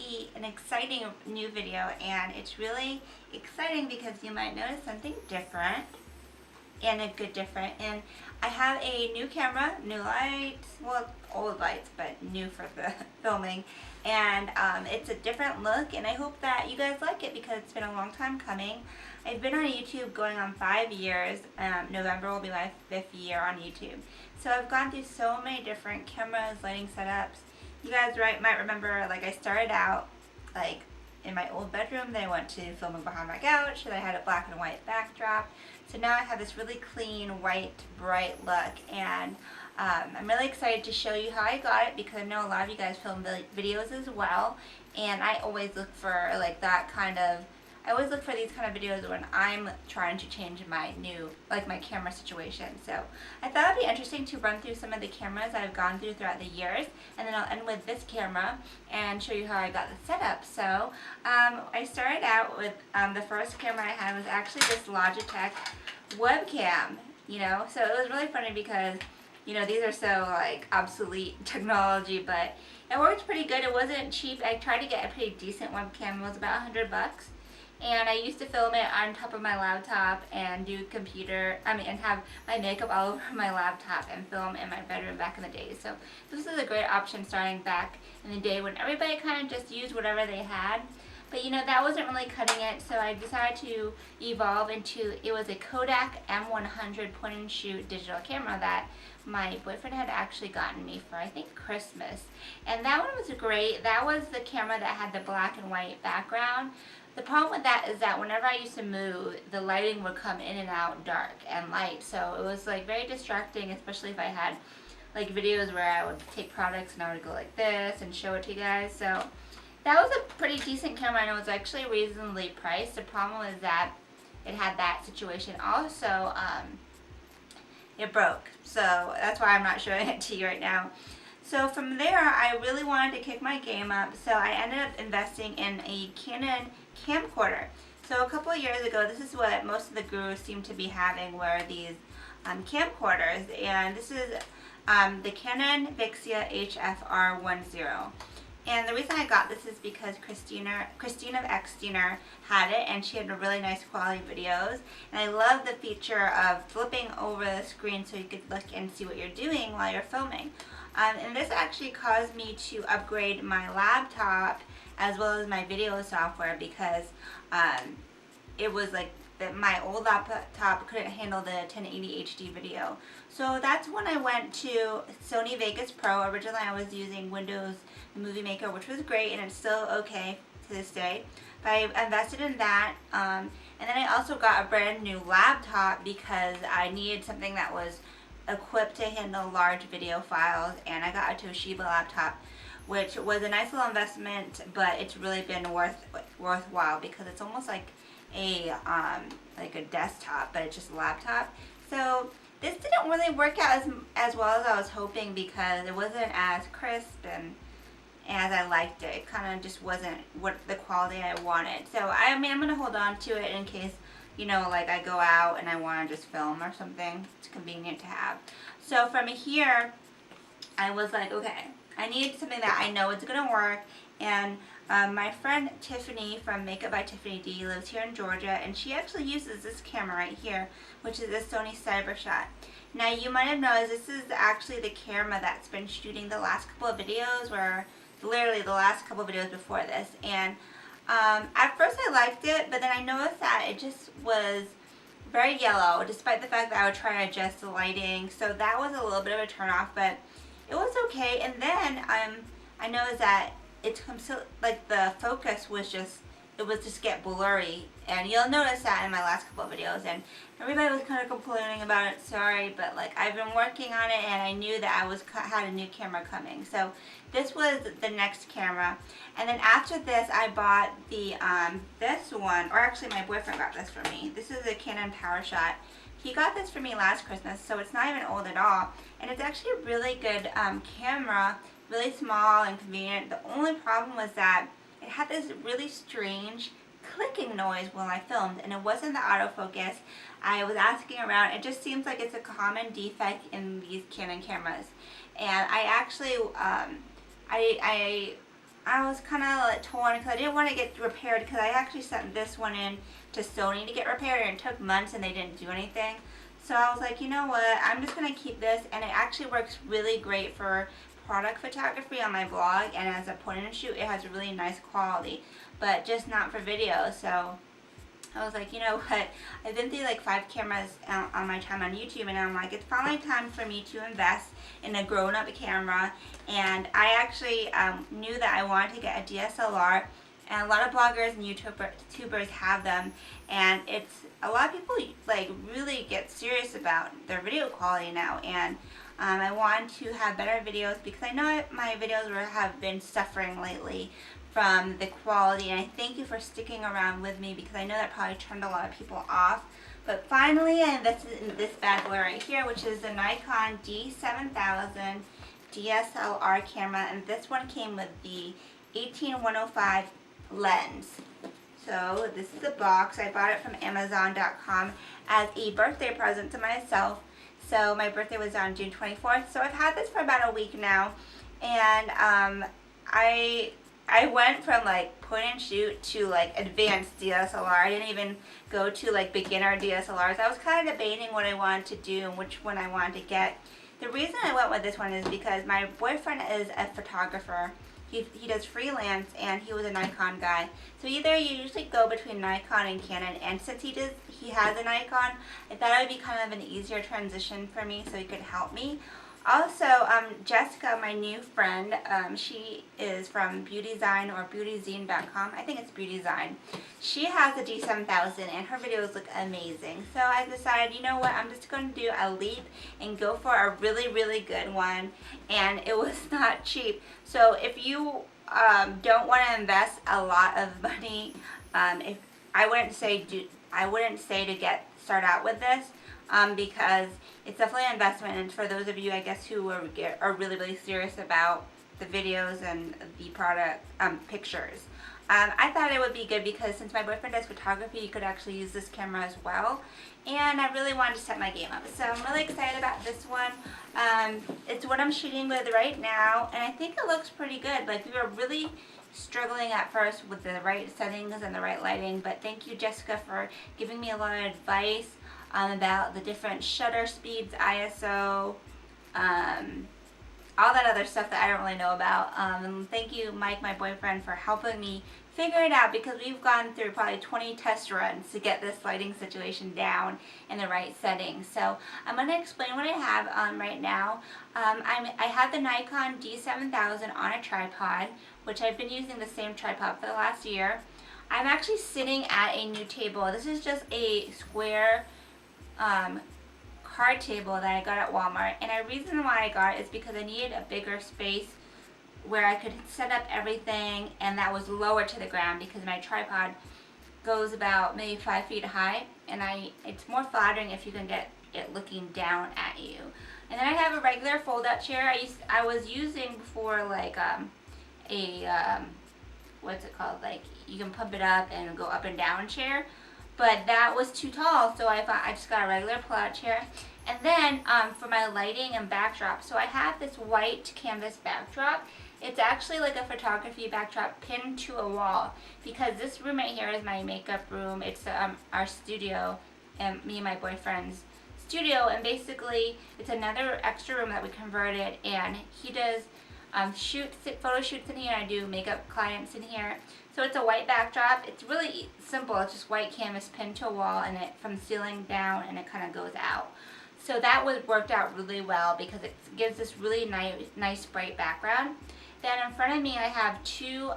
be an exciting new video, and it's really exciting because you might notice something different, and a good different. And I have a new camera, new lights, well, old lights, but new for the filming. And it's a different look, and I hope that you guys like it because it's been a long time coming. I've been on YouTube going on 5 years. November will be my 5th year on YouTube. So I've gone through so many different cameras, lighting setups. You guys might remember, like, I started out like in my old bedroom. Then I went to filming behind my couch, and I had a black and white backdrop. So now I have this really clean, white, bright look, and I'm really excited to show you how I got it because I know a lot of you guys film videos as well, and I always look for like that kind of, I always look for these kind of videos when I'm trying to change my my camera situation. So I thought it'd be interesting to run through some of the cameras I've gone through throughout the years, and then I'll end with this camera and show you how I got the setup. So I started out with, the first camera I had was actually this Logitech webcam, so it was really funny because, these are so like obsolete technology, but it worked pretty good. It wasn't cheap. I tried to get a pretty decent webcam. It was about $100. And I used to film it on top of my laptop and and have my makeup all over my laptop and film in my bedroom back in the day. So this is a great option starting back in the day when everybody kind of just used whatever they had. But that wasn't really cutting it, so I decided to evolve into, it was a Kodak M100 point and shoot digital camera that my boyfriend had actually gotten me for, I think, Christmas. And that one was great. That was the camera that had the black and white background. The problem with that is that whenever I used to move, the lighting would come in and out dark and light. So it was like very distracting, especially if I had like videos where I would take products and I would go like this and show it to you guys. So that was a pretty decent camera, and it was actually reasonably priced. The problem was that it had that situation. Also, it broke. So that's why I'm not showing it to you right now. So from there, I really wanted to kick my game up, so I ended up investing in a Canon camcorder. So a couple of years ago, this is what most of the gurus seem to be having, were these camcorders, and this is the Canon Vixia HFR10. And the reason I got this is because Christina of Xtina had it, and she had really nice quality videos. And I love the feature of flipping over the screen so you could look and see what you're doing while you're filming. And this actually caused me to upgrade my laptop as well as my video software because it was like my old laptop couldn't handle the 1080 HD video. So that's when I went to Sony Vegas Pro. Originally I was using Windows Movie Maker, which was great, and it's still okay to this day. But I invested in that, and then I also got a brand new laptop because I needed something that was equipped to handle large video files, and I got a Toshiba laptop, which was a nice little investment, but it's really been worthwhile because it's almost like a desktop, but it's just a laptop. So this didn't really work out as well as I was hoping because it wasn't as crisp and as I liked it. It kind of just wasn't what the quality I wanted. So I'm going to hold on to it in case, like I go out and I want to just film or something. It's convenient to have. So from here, I was like, okay, I need something that I know is going to work. And my friend Tiffany from Makeup by Tiffany D lives here in Georgia, and she actually uses this camera right here, which is a Sony Cybershot. Now you might have noticed this is actually the camera that's been shooting the last couple of videos, or literally the last couple of videos before this. And at first I liked it, but then I noticed that it just was very yellow, despite the fact that I would try to adjust the lighting. So that was a little bit of a turnoff, but it was okay. And then I noticed that it's like the focus was just get blurry, and you'll notice that in my last couple of videos, and everybody was kind of complaining about it. Sorry, but like I've been working on it, and I knew that I had a new camera coming. So this was the next camera, and then after this I bought the this one, or actually my boyfriend got this for me. This is a Canon PowerShot. He got this for me last Christmas, so it's not even old at all, and it's actually a really good camera. Really small and convenient. The only problem was that it had this really strange clicking noise while I filmed, and it wasn't the autofocus. I was asking around. It just seems like it's a common defect in these Canon cameras. And I actually, I I was kind of like torn because I didn't want to get repaired because I actually sent this one in to Sony to get repaired and it took months and they didn't do anything. So I was like, you know what, I'm just going to keep this, and it actually works really great for product photography on my blog, and as a point and shoot it has a really nice quality, but just not for video. So I was like, you know what, I've been through like 5 cameras on my time on YouTube, and I'm like, it's finally time for me to invest in a grown-up camera. And I actually knew that I wanted to get a DSLR, and a lot of bloggers and YouTubers have them, and it's a lot of people like really get serious about their video quality now, and I want to have better videos because I know my videos have been suffering lately from the quality, and I thank you for sticking around with me because I know that probably turned a lot of people off. But finally I invested in this bad boy right here, which is the Nikon D7000 DSLR camera, and this one came with the 18105 lens. So this is the box. I bought it from Amazon.com as a birthday present to myself. So my birthday was on June 24th. So I've had this for about a week now, and I went from like point and shoot to like advanced DSLR. I didn't even go to like beginner DSLRs. I was kind of debating what I wanted to do and which one I wanted to get. The reason I went with this one is because my boyfriend is a photographer. He does freelance, and he was a Nikon guy. So either you usually go between Nikon and Canon, and since he has a Nikon, I thought it would be kind of an easier transition for me so he could help me. Also, Jessica, my new friend, she is from BeautyZine or BeautyZine.com. I think it's BeautyZine. She has a D7000 and her videos look amazing. So I decided, you know what, I'm just going to do a leap and go for a really, really good one. And it was not cheap. So if you don't want to invest a lot of money, I wouldn't say to start out with this. Because it's definitely an investment, and for those of you, I guess, who are really, really serious about the videos and the product pictures. I thought it would be good because since my boyfriend does photography, you could actually use this camera as well, and I really wanted to set my game up. So I'm really excited about this one. It's what I'm shooting with right now, and I think it looks pretty good. Like, we were really struggling at first with the right settings and the right lighting, but thank you, Jessica, for giving me a lot of advice about the different shutter speeds, ISO, all that other stuff that I don't really know about. And thank you, Mike, my boyfriend, for helping me figure it out, because we've gone through probably 20 test runs to get this lighting situation down in the right settings. So I'm going to explain what I have right now. I have the Nikon D7000 on a tripod, which I've been using the same tripod for the last year. I'm actually sitting at a new table. This is just a square card table that I got at Walmart, and the reason why I got it is because I needed a bigger space where I could set up everything, and that was lower to the ground because my tripod goes about maybe 5 feet high, and it's more flattering if you can get it looking down at you. And then I have a regular fold-out chair. I was using before like what's it called? Like, you can pump it up and go up and down chair. But that was too tall, so I thought I just got a regular pull-out chair. And then for my lighting and backdrop, so I have this white canvas backdrop. It's actually like a photography backdrop pinned to a wall, because this room right here is my makeup room. It's our studio, and me and my boyfriend's studio, and basically it's another extra room that we converted, and he does photo shoots in here, and I do makeup clients in here. So it's a white backdrop. It's really simple. It's just white canvas pinned to a wall, and it from ceiling down, and it kind of goes out. So that worked out really well because it gives this really nice bright background. Then in front of me I have 2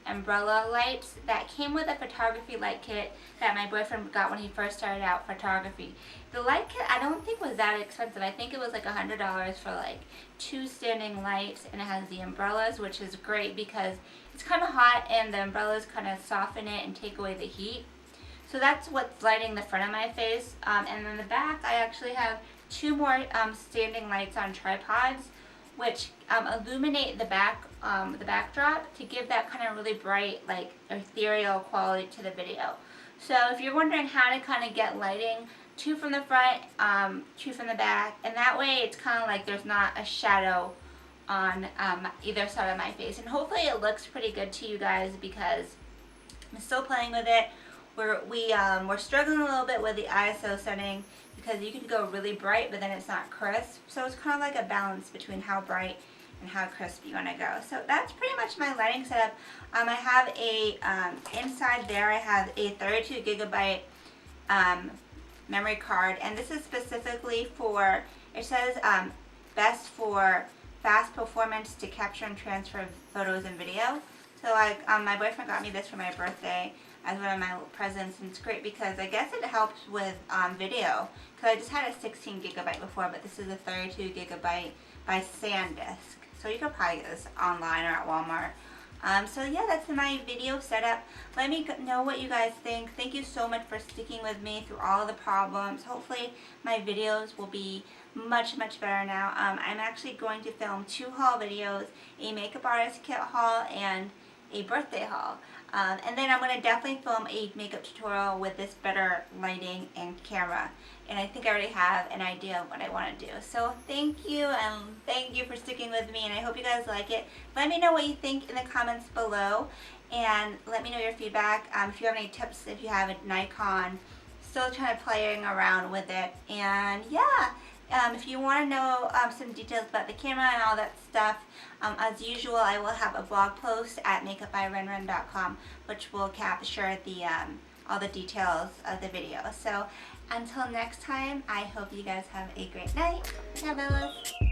umbrella lights that came with a photography light kit that my boyfriend got when he first started out photography. The light kit I don't think was that expensive. I think it was like $100 for like 2 standing lights, and it has the umbrellas, which is great because it's kind of hot and the umbrellas kind of soften it and take away the heat. So that's what's lighting the front of my face. And then the back I actually have 2 more standing lights on tripods, which illuminate the backdrop to give that kind of really bright, like, ethereal quality to the video. So if you're wondering how to kind of get lighting, 2 from the front, 2 from the back, and that way it's kind of like there's not a shadow on either side of my face, and hopefully it looks pretty good to you guys because I'm still playing with it. We're struggling a little bit with the ISO setting because you can go really bright but then it's not crisp, so it's kind of like a balance between how bright and how crisp you want to go. So that's pretty much my lighting setup. I have a inside there I have a 32 gigabyte memory card, and this is specifically for, it says best for fast performance to capture and transfer photos and video. So like my boyfriend got me this for my birthday as one of my presents, and it's great because I guess it helps with video, because I just had a 16 gigabyte before, but this is a 32 gigabyte by SanDisk. So you can probably get this online or at Walmart. So yeah, that's my video setup. Let me know what you guys think. Thank you so much for sticking with me through all the problems. Hopefully my videos will be much better now. I'm actually going to film 2 haul videos, a makeup artist kit haul and a birthday haul. And then I'm going to definitely film a makeup tutorial with this better lighting and camera. And I think I already have an idea of what I want to do. So thank you, and thank you for sticking with me, and I hope you guys like it. Let me know what you think in the comments below, and let me know your feedback. If you have any tips, if you have a Nikon, still trying to playing around with it. And yeah, if you want to know some details about the camera and all that stuff, as usual, I will have a blog post at makeupbyrenren.com, which will capture the all the details of the video. So until next time, I hope you guys have a great night. Bye, Bellas.